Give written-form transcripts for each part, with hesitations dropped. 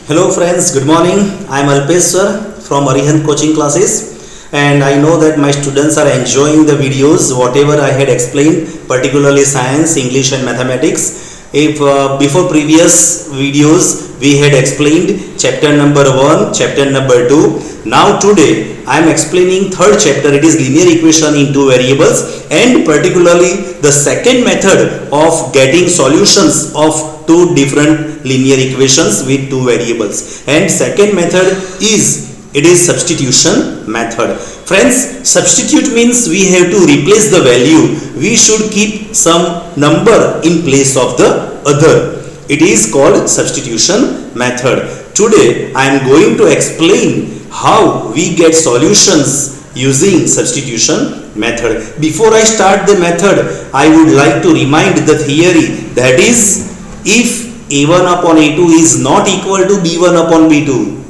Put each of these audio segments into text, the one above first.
Hello friends, good morning. I am Alpesh sir from Arihant coaching classes, and I know that my students are enjoying the videos whatever I had explained, particularly science, English and mathematics. If before previous videos we had explained chapter number 1, chapter number 2. Now today I am explaining third chapter, it is linear equation in two variables, and particularly the second method of getting solutions of two different linear equations with two variables. And second method is substitution method. Friends, substitute means we have to replace the value. We should keep some number in place of the other. It is called substitution method. Today I am going to explain how we get solutions using substitution method. Before I start the method, I would like to remind the theory, that is, if a1 upon a2 is not equal to b1 upon b2,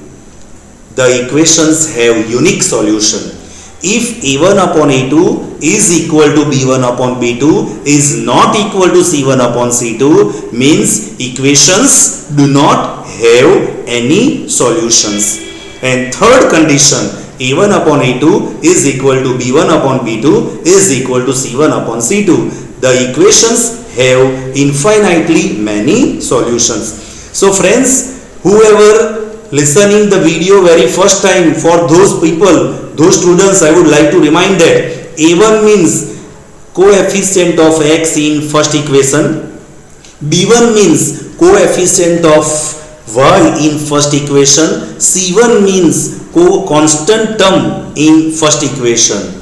the equations have unique solution. If a1 upon a2 is equal to b1 upon b2 is not equal to c1 upon c2, means equations do not have any solutions. And third condition, a1 upon a2 is equal to b1 upon b2 is equal to c1 upon c2. The equations have infinitely many solutions. So friends, whoever listening the video very first time, for those people, those students, I would like to remind that a1 means coefficient of x in first equation, b1 means coefficient of y in first equation, c1 means constant term in first equation,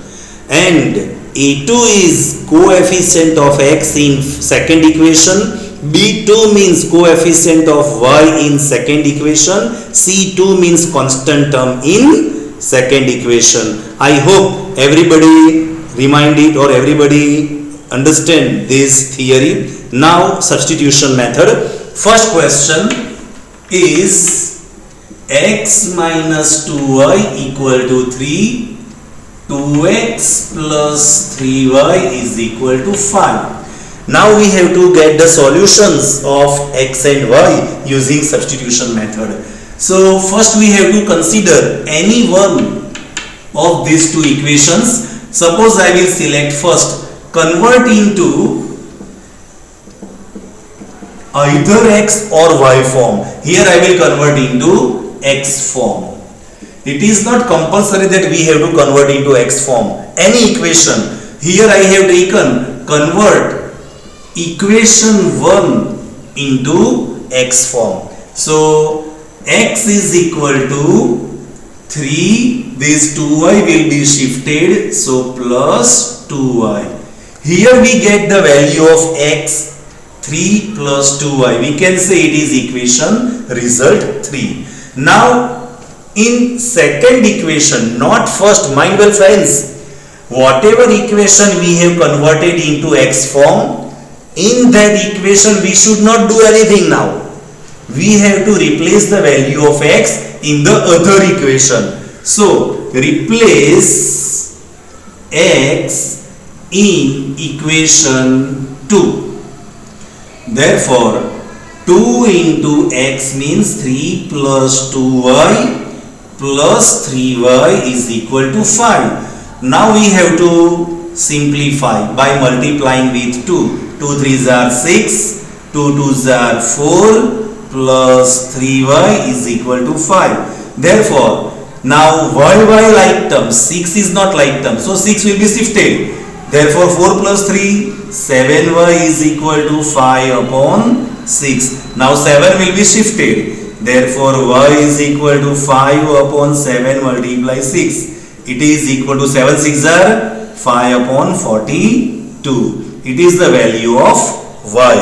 and a2 is coefficient of x in second equation, b2 means coefficient of y in second equation, c2 means constant term in second equation. I hope everybody remind it or everybody understand this theory. Now substitution method. First question is x minus 2y equal to 3. 2x plus 3y is equal to 5. Now we have to get the solutions of x and y using substitution method. So first we have to consider any one of these two equations. Suppose I will select first, convert into either x or y form. Here I will convert into x form. It is not compulsory that we have to convert into x form. Any equation. Here I have taken convert equation 1 into x form. So x is equal to 3. This 2y will be shifted. So plus 2y. Here we get the value of x, 3 plus 2y. We can say it is equation result 3. Now in second equation, not first, mind well friends, whatever equation we have converted into x form, in that equation we should not do anything now. We have to replace the value of x in the other equation. So replace x in equation 2. Therefore 2 into x means 3 plus 2y plus 3y is equal to 5. Now we have to simplify by multiplying with 2. 2 3s are 6, 2 2s are 4 plus 3y is equal to 5. Therefore, now y like term, 6 is not like term, so 6 will be shifted. Therefore 4 plus 3, 7y is equal to 5 upon 6. Now 7 will be shifted. Therefore y is equal to 5 upon 7 multiply 6. It is equal to 7 6 are 5 upon 42. It is the value of y.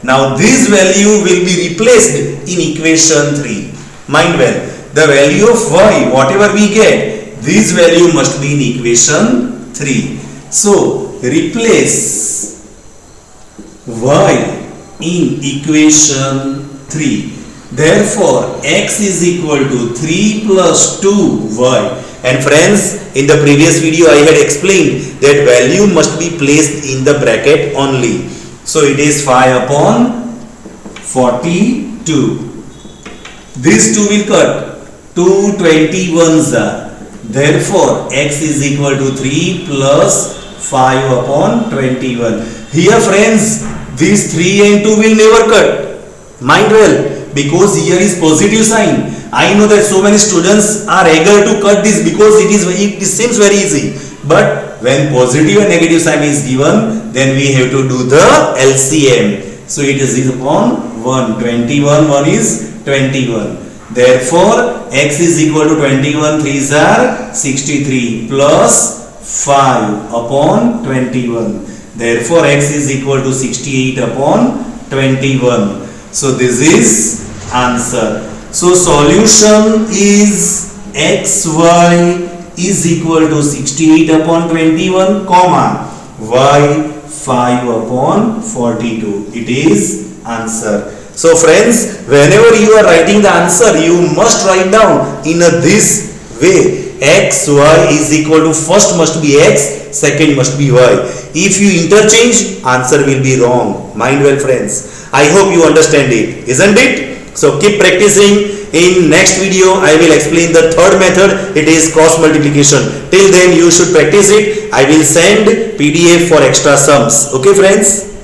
Now this value will be replaced in equation 3. Mind well, the value of y, whatever we get, this value must be in equation 3. So replace y in equation 3. Therefore x is equal to 3 plus 2y. And friends, in the previous video I had explained that value must be placed in the bracket only. So it is 5 upon 42. These two will cut. 2 21s are. Therefore, x is equal to 3 plus 5 upon 21. Here friends, these 3 and 2 will never cut. Mind well, because here is positive sign. I know that so many students are eager to cut this because it seems very easy. But when positive and negative sign is given, then we have to do the LCM. So it is upon 1. 21, 1 is 21. Therefore, x is equal to 21, 3s are 63 plus 5 upon 21. Therefore, x is equal to 68 upon 21. So this is answer. So solution is xy is equal to 68 upon 21, comma y 5 upon 42. It is answer. So friends, whenever you are writing the answer, you must write down in this way. X, y is equal to first must be x, second must be y. If you interchange, answer will be wrong. Mind well friends. I hope you understand it, isn't it? So keep practicing. In next video, I will explain the third method. It is cross multiplication. Till then, you should practice it. I will send PDF for extra sums. Okay friends?